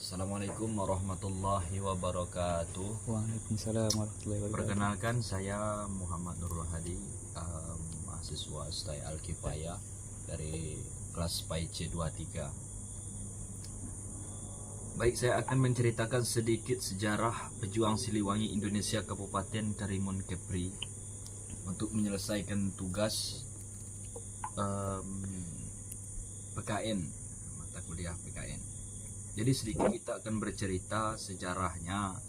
Assalamualaikum warahmatullahi wabarakatuh. Waalaikumsalam warahmatullahi wabarakatuh. Perkenalkan, saya Muhammad Nurul Hadi, mahasiswa STAI Al-Kifayah dari kelas PAI C23. Baik, saya akan menceritakan sedikit sejarah pejuang Siliwangi Indonesia Kabupaten Karimun Kepri untuk menyelesaikan tugas PKN, mata kuliah PKN. Jadi sedikit kita akan bercerita sejarahnya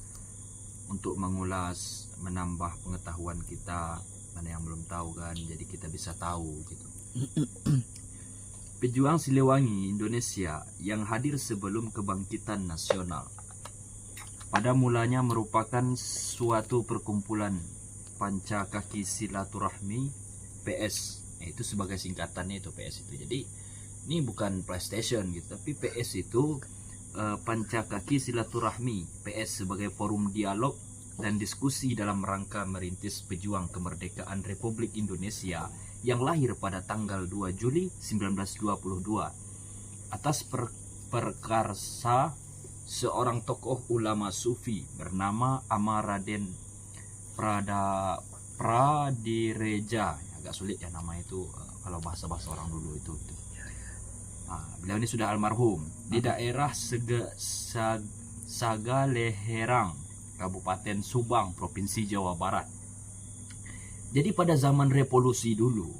untuk mengulas, menambah pengetahuan kita, mana yang belum tahu kan, jadi kita bisa tahu gitu. Pejuang Siliwangi Indonesia yang hadir sebelum kebangkitan nasional. Pada mulanya merupakan suatu perkumpulan panca kaki silaturahmi PS. Itu sebagai singkatannya itu PS itu. Jadi ini bukan PlayStation gitu, tapi PS itu panca kaki silaturahmi PS sebagai forum dialog dan diskusi dalam rangka merintis pejuang kemerdekaan Republik Indonesia yang lahir pada tanggal 2 Juli 1922 atas perkarsa seorang tokoh ulama sufi bernama Amaraden Pradireja. Agak sulit ya nama itu kalau bahasa-bahasa orang dulu itu. Beliau ini sudah almarhum di daerah Sagaleherang, Kabupaten Subang, Provinsi Jawa Barat. Jadi pada zaman revolusi dulu,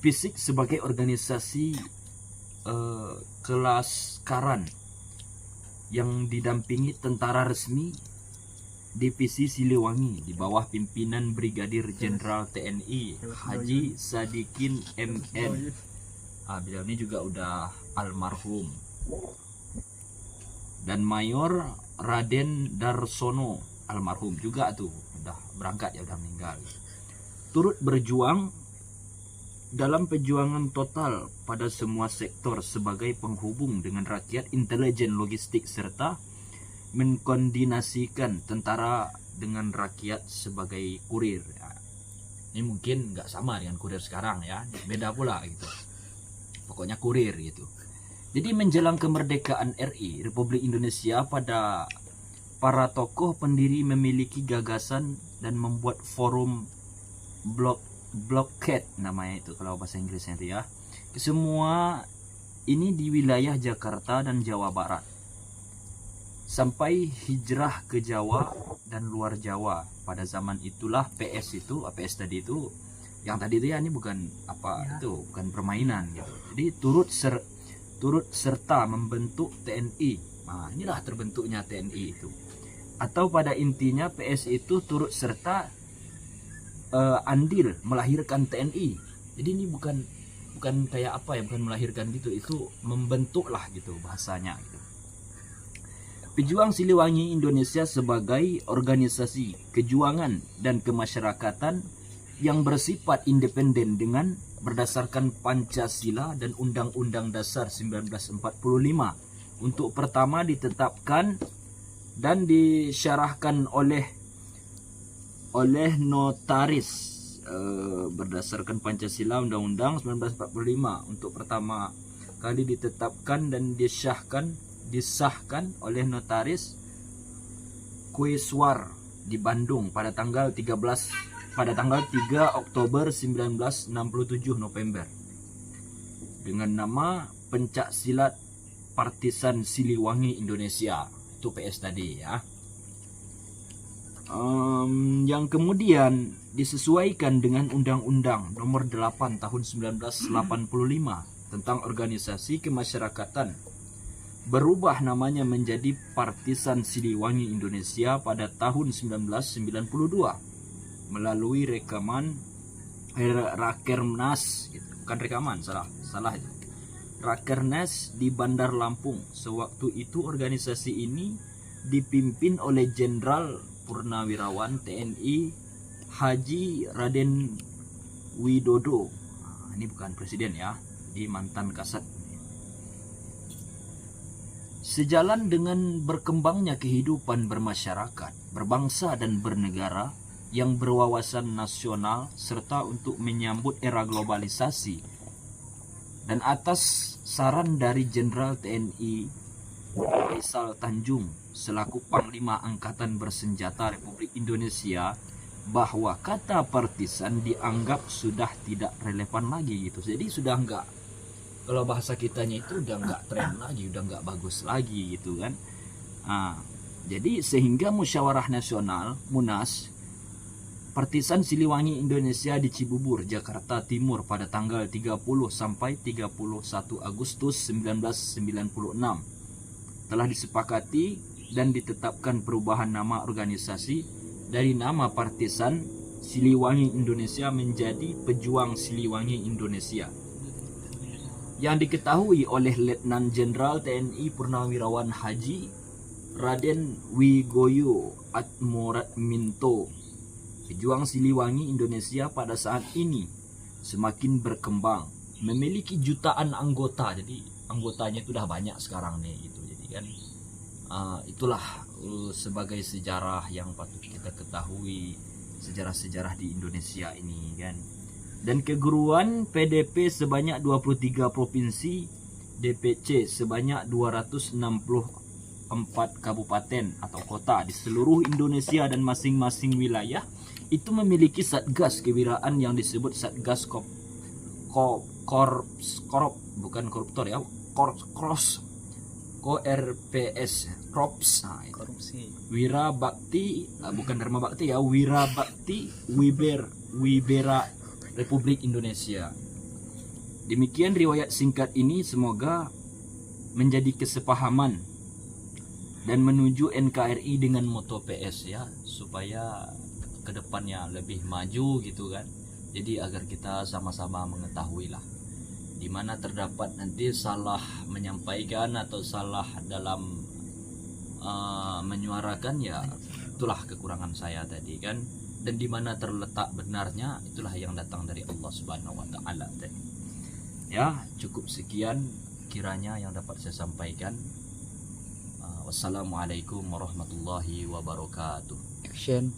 FISIK sebagai organisasi kelaskaran yang didampingi tentara resmi Divisi Siliwangi di bawah pimpinan Brigadir Jenderal TNI Haji Sadikin MN. Beliau ini juga udah almarhum. Dan Mayor Raden Darsono almarhum juga tuh, udah berangkat ya, udah meninggal. Turut berjuang dalam perjuangan total pada semua sektor sebagai penghubung dengan rakyat, intelijen, logistik, serta mengkoordinasikan tentara dengan rakyat sebagai kurir. Ini mungkin nggak sama dengan kurir sekarang ya, beda pula gitu. Pokoknya kurir gitu. Jadi menjelang kemerdekaan RI Republik Indonesia, pada para tokoh pendiri memiliki gagasan dan membuat forum blockade namanya itu kalau bahasa Inggrisnya itu ya. Semua ini di wilayah Jakarta dan Jawa Barat. Sampai hijrah ke Jawa dan luar Jawa. Pada zaman itulah PS tadi itu yang tadi itu ya, ini bukan apa ya, itu bukan permainan gitu. Jadi turut serta membentuk TNI. Nah, inilah terbentuknya TNI itu. Atau pada intinya PS itu turut serta andil melahirkan TNI. Jadi ini bukan kayak apa ya, bukan melahirkan gitu, itu membentuk lah gitu bahasanya gitu. Pejuang Siliwangi Indonesia sebagai organisasi kejuangan dan kemasyarakatan yang bersifat independen dengan berdasarkan Pancasila dan Undang-Undang Dasar 1945 untuk pertama ditetapkan dan disyarahkan oleh notaris berdasarkan Pancasila Undang-Undang 1945 untuk pertama kali ditetapkan dan disahkan oleh notaris Kueswar di Bandung pada tanggal 3 Oktober 1967 November dengan nama Pencak Silat Partisan Siliwangi Indonesia, itu PS tadi ya. Yang kemudian disesuaikan dengan Undang-Undang Nomor 8 Tahun 1985 tentang organisasi kemasyarakatan, berubah namanya menjadi Partisan Siliwangi Indonesia pada tahun 1992 melalui Rakernas gitu. Bukan rekaman, salah itu. Rakernas di Bandar Lampung. Sewaktu itu organisasi ini dipimpin oleh Jenderal Purnawirawan TNI Haji Raden Widodo. Ini bukan presiden ya, di mantan Kasat. Sejalan dengan berkembangnya kehidupan bermasyarakat, berbangsa dan bernegara yang berwawasan nasional serta untuk menyambut era globalisasi, dan atas saran dari Jenderal TNI Faisal Tanjung selaku Panglima Angkatan Bersenjata Republik Indonesia bahwa kata partisan dianggap sudah tidak relevan lagi gitu. Jadi sudah enggak, kalau bahasa kitanya itu udah enggak tren lagi, udah enggak bagus lagi gitu kan. Jadi sehingga Musyawarah Nasional Munas Partisan Siliwangi Indonesia di Cibubur, Jakarta Timur pada tanggal 30 sampai 31 Agustus 1996 telah disepakati dan ditetapkan perubahan nama organisasi dari nama Partisan Siliwangi Indonesia menjadi Pejuang Siliwangi Indonesia. Yang diketahui oleh Letnan Jenderal TNI Purnawirawan Haji Raden Wigoyo Atmoratminto, Pejuang Siliwangi Indonesia pada saat ini semakin berkembang, memiliki jutaan anggota. Jadi anggotanya itu udah banyak sekarang nih gitu. Jadi kan itulah sebagai sejarah yang patut kita ketahui, sejarah-sejarah di Indonesia ini kan. Dan keguruan PDP sebanyak 23 provinsi, DPC sebanyak 264 kabupaten atau kota di seluruh Indonesia, dan masing-masing wilayah itu memiliki satgas kewiraan yang disebut Satgas bukan koruptor ya, KORPS, Korps. Korupsi. Wira Bakti, bukan Dharma Bakti ya, Wira Bakti Wibera Republik Indonesia. Demikian riwayat singkat ini, semoga menjadi kesepahaman dan menuju NKRI dengan moto PS ya, supaya kedepannya lebih maju gitu kan. Jadi agar kita sama-sama mengetahui lah di mana terdapat nanti salah menyampaikan atau salah dalam menyuarakan, ya itulah kekurangan saya tadi kan. Dan di mana terletak benarnya, itulah yang datang dari Allah Subhanahu wa taala tadi. Ya, cukup sekian kiranya yang dapat saya sampaikan. Wassalamualaikum warahmatullahi wabarakatuh. Action.